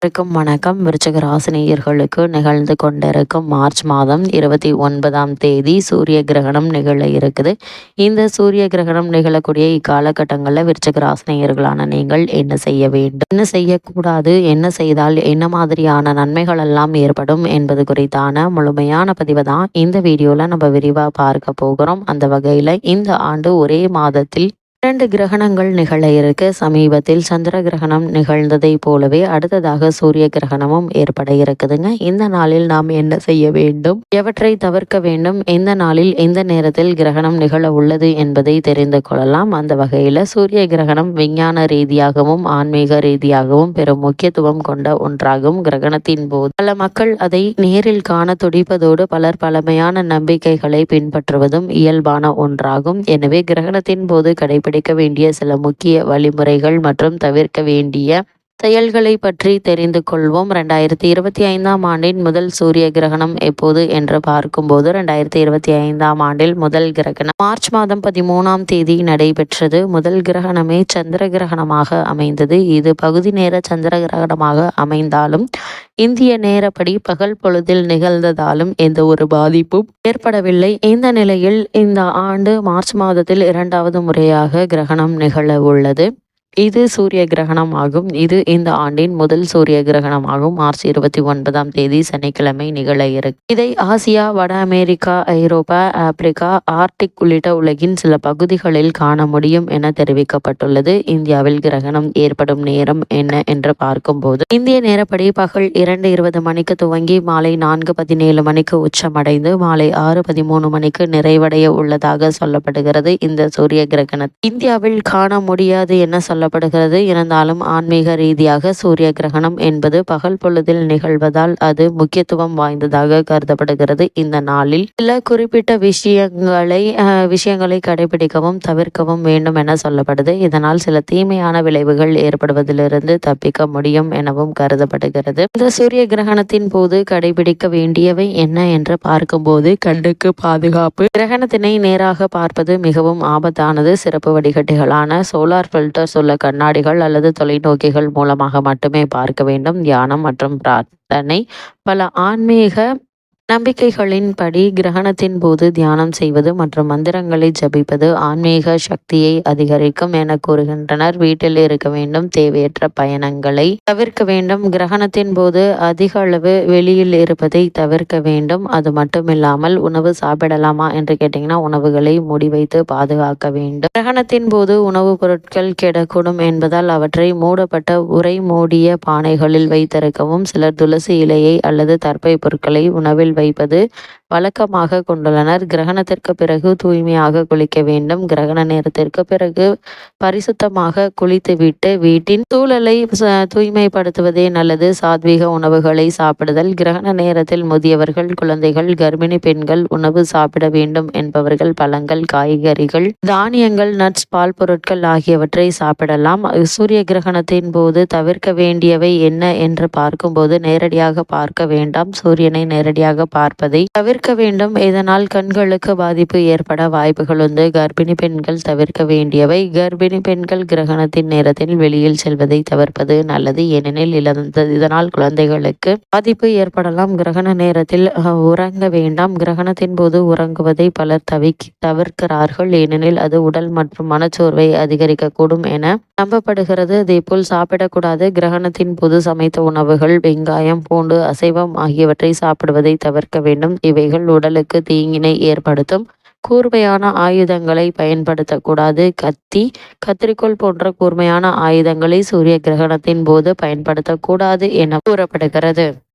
வணக்கம். விருச்சிக ராசினியர்களுக்கு நிகழ்ந்து கொண்டிருக்கும் மார்ச் மாதம் 29ஆம் தேதி சூரிய கிரகணம் நிகழ இருக்குது. இந்த சூரிய கிரகணம் நிகழக்கூடிய இக்காலகட்டங்களில் விருச்சிக ராசினியர்களான நீங்கள் என்ன செய்ய வேண்டும், என்ன செய்யக்கூடாது, என்ன செய்தால் என்ன மாதிரியான நன்மைகள் எல்லாம் ஏற்படும் என்பது குறித்தான முழுமையான பதிவை தான் இந்த வீடியோவில் நம்ம விரிவாக பார்க்க போகிறோம். அந்த வகையில் இந்த ஆண்டு ஒரே மாதத்தில் 2 கிரகணங்கள் நிகழ இருக்கு. சமீபத்தில் சந்திர கிரகணம் நிகழ்ந்ததை போலவே அடுத்ததாக சூரிய கிரகணமும் ஏற்பட இருக்குதுங்க. இந்த நாளில் நாம் என்ன செய்ய வேண்டும், எவற்றை தவிர்க்க வேண்டும், எந்த நாளில் எந்த நேரத்தில் கிரகணம் நிகழ உள்ளது என்பதை தெரிந்து கொள்ளலாம். அந்த வகையில் சூரிய கிரகணம் விஞ்ஞான ரீதியாகவும் ஆன்மீக ரீதியாகவும் பெரும் முக்கியத்துவம் கொண்ட ஒன்றாகும். கிரகணத்தின் போது பல மக்கள் அதை நேரில் காண துடிப்பதோடு பலர் பழமையான நம்பிக்கைகளை பின்பற்றுவதும் இயல்பான ஒன்றாகும். எனவே கிரகணத்தின் போது கடைபிடிக்க வேண்டிய சில முக்கிய வழிமுறைகள் மற்றும் தவிர்க்க வேண்டிய செயல்களை பற்றி தெரிந்து கொள்வோம். 2025ஆம் ஆண்டின் முதல் சூரிய கிரகணம் எப்போது என்று பார்க்கும்போது 2025ஆம் ஆண்டில் முதல் கிரகணம் மார்ச் மாதம் 13ஆம் தேதி நடைபெற்றது. முதல் கிரகணமே சந்திர கிரகணமாக அமைந்தது. இது பகுதி நேர சந்திர கிரகணமாக அமைந்தாலும் இந்திய நேரப்படி பகல் பொழுதில் நிகழ்ந்ததாலும் எந்த ஒரு பாதிப்பும் ஏற்படவில்லை. இந்த நிலையில் இந்த ஆண்டு மார்ச் மாதத்தில் 2வது முறையாக கிரகணம் நிகழ உள்ளது. இது சூரிய கிரகணம் ஆகும். இது இந்த ஆண்டின் முதல் சூரிய கிரகணம் ஆகும். மார்ச் 29ஆம் தேதி சனிக்கிழமை நிகழ இருக்கு. இதை ஆசியா, வட அமெரிக்கா, ஐரோப்பா, ஆப்பிரிக்கா, ஆர்டிக் உள்ளிட்ட உலகின் சில பகுதிகளில் காண முடியும் என தெரிவிக்கப்பட்டுள்ளது. இந்தியாவில் கிரகணம் ஏற்படும் நேரம் என்ன என்று பார்க்கும்போது இந்திய நேரப்படி பகல் 2:20 மணிக்கு துவங்கி மாலை 4:17 மணிக்கு உச்சமடைந்து மாலை 6:13 மணிக்கு நிறைவடைய உள்ளதாக சொல்லப்படுகிறது. இந்த சூரிய கிரகணம் இந்தியாவில் காண முடியாது என சொல்லப்படுகிறது. இருந்தாலும் ஆன்மீக ரீதியாக சூரிய கிரகணம் என்பது பகல் பொழுதில் நிகழ்வதால் அது முக்கியத்துவம் வாய்ந்ததாக கருதப்படுகிறது. இந்த நாளில் சில குறிப்பிட்ட விஷயங்களை கடைபிடிக்கவும் தவிர்க்கவும் வேண்டும் என சொல்லப்படுது. இதனால் சில தீமையான விளைவுகள் ஏற்படுவதிலிருந்து தப்பிக்க முடியும் எனவும் கருதப்படுகிறது. இந்த சூரிய கிரகணத்தின் போது கடைபிடிக்க வேண்டியவை என்ன என்று பார்க்கும்போது கண்ணுக்கு பாதுகாப்பு. கிரகணத்தினை நேராக பார்ப்பது மிகவும் ஆபத்தானது. சிறப்பு வடிகட்டிகளான சோலார் ஃபில்டர்ஸ் உள்ள கண்ணாடிகள் அல்லது தொலைநோக்கிகள் மூலமாக மட்டுமே பார்க்க வேண்டும். தியானம் மற்றும் பிரார்த்தனை. பல ஆன்மீக நம்பிக்கைகளின்படி கிரகணத்தின் போது தியானம் செய்வது மற்றும் மந்திரங்களை ஜபிப்பது ஆன்மீக சக்தியை அதிகரிக்கும் என கூறுகின்றனர். வீட்டில் இருக்க வேண்டும். தேவையற்ற பயணங்களை தவிர்க்க வேண்டும். கிரகணத்தின் போது அதிக அளவு வெளியில் இருப்பதை தவிர்க்க வேண்டும். அது மட்டுமில்லாமல் உணவு சாப்பிடலாமா என்று கேட்டீங்கன்னா உணவுகளை மூடி வைத்து பாதுகாக்க வேண்டும். கிரகணத்தின் போது உணவுப் பொருட்கள் கெடக்கூடும் என்பதால் அவற்றை மூடப்பட்ட உரை மூடிய பானைகளில் வைத்திருக்கவும். சிலர் துளசி இலையை அல்லது தர்பை பொருட்களை உணவில் வைப்பது வழக்கமாக கொண்டுள்ளனர். கிரகணத்திற்கு பிறகு தூய்மையாக குளிக்க வேண்டும். கிரகண நேரத்திற்கு பிறகு பரிசுத்தமாக குளித்துவிட்டு வீட்டின் சூழலை தூய்மைப்படுத்துவதே நல்லது. சாத்வீக உணவுகளை சாப்பிடுதல். கிரகண நேரத்தில் முதியவர்கள், குழந்தைகள், கர்ப்பிணி பெண்கள் உணவு சாப்பிட வேண்டும் என்பவர்கள் பழங்கள், காய்கறிகள், தானியங்கள், நட்ஸ், பால் பொருட்கள் ஆகியவற்றை சாப்பிடலாம். சூரிய கிரகணத்தின் போது தவிர்க்க வேண்டியவை என்ன என்று பார்க்கும்போது நேரடியாக பார்க்க வேண்டாம். சூரியனை நேரடியாக பார்ப்பதை தவிர்க்க வேண்டும். இதனால் கண்களுக்கு பாதிப்பு ஏற்பட வாய்ப்புகள் உண்டு. கர்ப்பிணி பெண்கள் தவிர்க்க வேண்டியவை. கர்ப்பிணி பெண்கள் கிரகணத்தின் நேரத்தில் வெளியில் செல்வதை தவிர்ப்பது நல்லது. ஏனெனில் இதனால் குழந்தைகளுக்கு பாதிப்பு ஏற்படலாம். கிரகண நேரத்தில் உறங்க வேண்டாம். கிரகணத்தின் போது உறங்குவதை பலர் தவிர்க்கிறார்கள். ஏனெனில் அது உடல் மற்றும் மனச்சோர்வை அதிகரிக்கக்கூடும் என நம்பப்படுகிறது. அதேபோல் சாப்பிடக்கூடாது. கிரகணத்தின் போது சமைத்த உணவுகள், வெங்காயம், பூண்டு, அசைவம் ஆகியவற்றை சாப்பிடுவதை தவிர்க்க வேண்டும். இவைகள் உடலுக்கு தீங்கினை ஏற்படுத்தும். கூர்மையான ஆயுதங்களை பயன்படுத்தக்கூடாது. கத்தி, கத்திரிக்கோல் போன்ற கூர்மையான ஆயுதங்களை சூரிய கிரகணத்தின் போது பயன்படுத்தக்கூடாது என கூறப்படுகிறது.